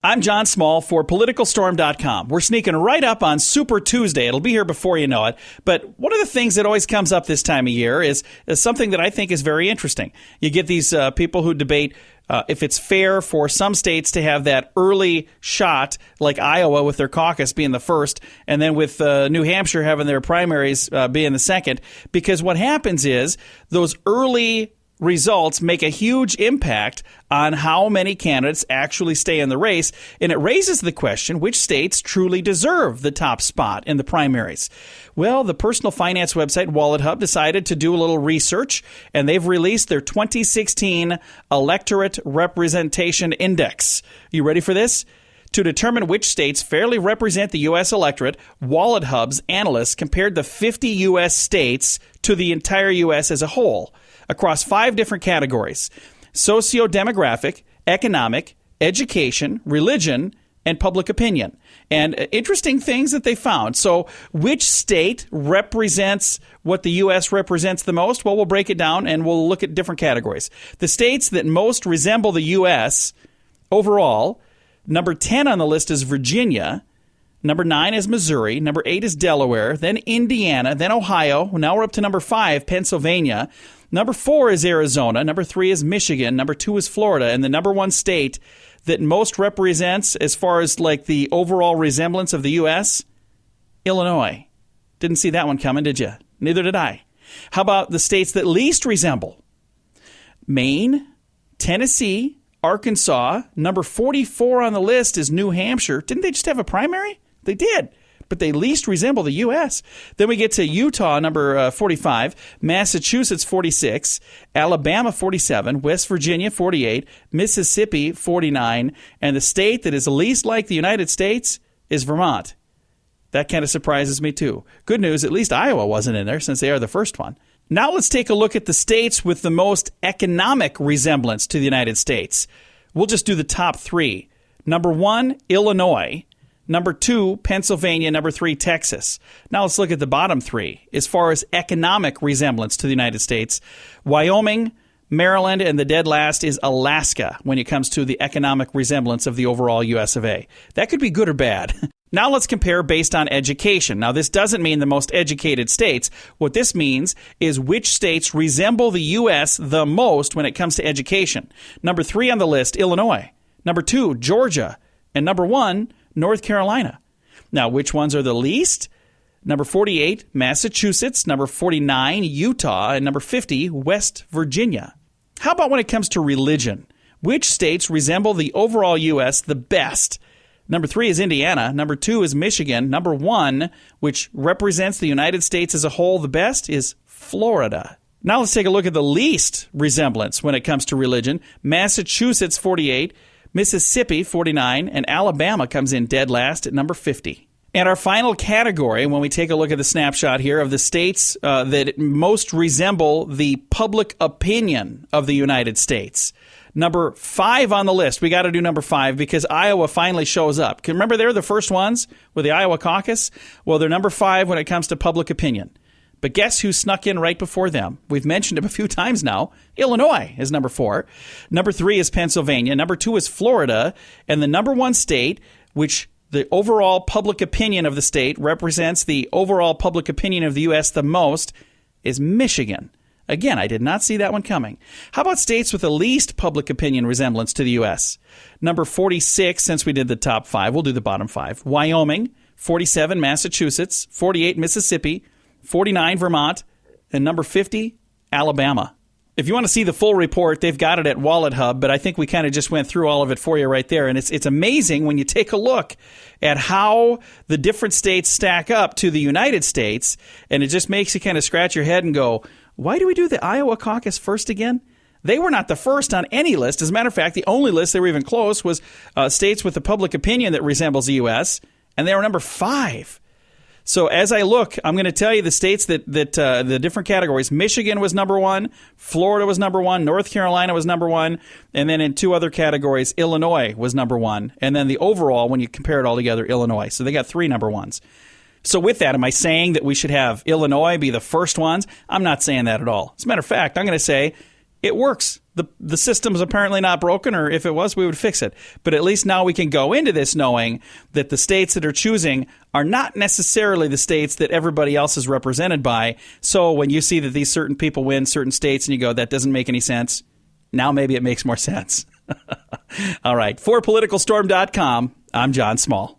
I'm John Small for politicalstorm.com. We're sneaking right up on Super Tuesday. It'll be here before you know it. But one of the things that always comes up this time of year is something that I think is very interesting. You get these people who debate if it's fair for some states to have that early shot, like Iowa with their caucus being the first, and then with New Hampshire having their primaries being the second. Because what happens is those early results make a huge impact on how many candidates actually stay in the race, and it raises the question, which states truly deserve the top spot in the primaries? Well, the personal finance website WalletHub decided to do a little research, and they've released their 2016 Electorate Representation Index. You ready for this? To determine which states fairly represent the U.S. electorate, WalletHub's analysts compared the 50 U.S. states to the entire U.S. as a whole, across 5 different categories: sociodemographic, economic, education, religion, and public opinion. And interesting things that they found. So which state represents what the U.S. represents the most? Well, we'll break it down and we'll look at different categories. The states that most resemble the U.S. overall, number 10 on the list is Virginia. Number 9 is Missouri. Number 8 is Delaware. Then Indiana. Then Ohio. Now we're up to number 5, Pennsylvania. Number 4 is Arizona. Number 3 is Michigan. Number 2 is Florida. And the number 1 state that most represents, as far as like the overall resemblance of the U.S., Illinois. Didn't see that one coming, did you? Neither did I. How about the states that least resemble? Maine, Tennessee, Arkansas. Number 44 on the list is New Hampshire. Didn't they just have a primary? They did, but they least resemble the U.S. Then we get to Utah, number 45, Massachusetts, 46, Alabama, 47, West Virginia, 48, Mississippi, 49, and the state that is least like the United States is Vermont. That kind of surprises me, too. Good news, at least Iowa wasn't in there since they are the first one. Now let's take a look at the states with the most economic resemblance to the United States. We'll just do the top 3. Number 1, Illinois. Number 2, Pennsylvania. Number 3, Texas. Now let's look at the bottom 3. As far as economic resemblance to the United States, Wyoming, Maryland, and the dead last is Alaska when it comes to the economic resemblance of the overall U.S. of A. That could be good or bad. Now let's compare based on education. Now this doesn't mean the most educated states. What this means is which states resemble the U.S. the most when it comes to education. Number 3 on the list, Illinois. Number 2, Georgia. And number 1, North Carolina. Now, which ones are the least? Number 48, Massachusetts. Number 49, Utah. And number 50, West Virginia. How about when it comes to religion? Which states resemble the overall U.S. the best? Number 3 is Indiana. Number 2 is Michigan. Number 1, which represents the United States as a whole the best, is Florida. Now let's take a look at the least resemblance when it comes to religion. Massachusetts, 48. Mississippi, 49, and Alabama comes in dead last at number 50. And our final category, when we take a look at the snapshot here of the states that most resemble the public opinion of the United States. Number 5 on the list. We got to do number 5 because Iowa finally shows up. Can remember they're the first ones with the Iowa caucus? Well, they're number 5 when it comes to public opinion. But guess who snuck in right before them? We've mentioned him a few times now. Illinois is number 4. Number 3 is Pennsylvania. Number 2 is Florida. And the number 1 state, which the overall public opinion of the state represents the overall public opinion of the U.S. the most, is Michigan. Again, I did not see that one coming. How about states with the least public opinion resemblance to the U.S.? Number 46, since we did the top 5, we'll do the bottom 5. Wyoming, 47, Massachusetts, 48, Mississippi, 49, Vermont, and number 50, Alabama. If you want to see the full report, they've got it at WalletHub, but I think we kind of just went through all of it for you right there. And it's amazing when you take a look at how the different states stack up to the United States, and it just makes you kind of scratch your head and go, why do we do the Iowa caucus first again? They were not the first on any list. As a matter of fact, the only list they were even close was states with a public opinion that resembles the U.S., and they were number 5. So as I look, I'm going to tell you the states that the different categories. Michigan was number 1, Florida was number 1, North Carolina was number 1, and then in 2 other categories, Illinois was number 1. And then the overall, when you compare it all together, Illinois. So they got 3 number 1s. So with that, am I saying that we should have Illinois be the first ones? I'm not saying that at all. As a matter of fact, I'm going to say it works the system's apparently not broken, or if it was, we would fix it. But at least now we can go into this knowing that the states that are choosing are not necessarily the states that everybody else is represented by. So when you see that these certain people win certain states and you go, that doesn't make any sense, now maybe it makes more sense. All right. For politicalstorm.com, I'm John Small.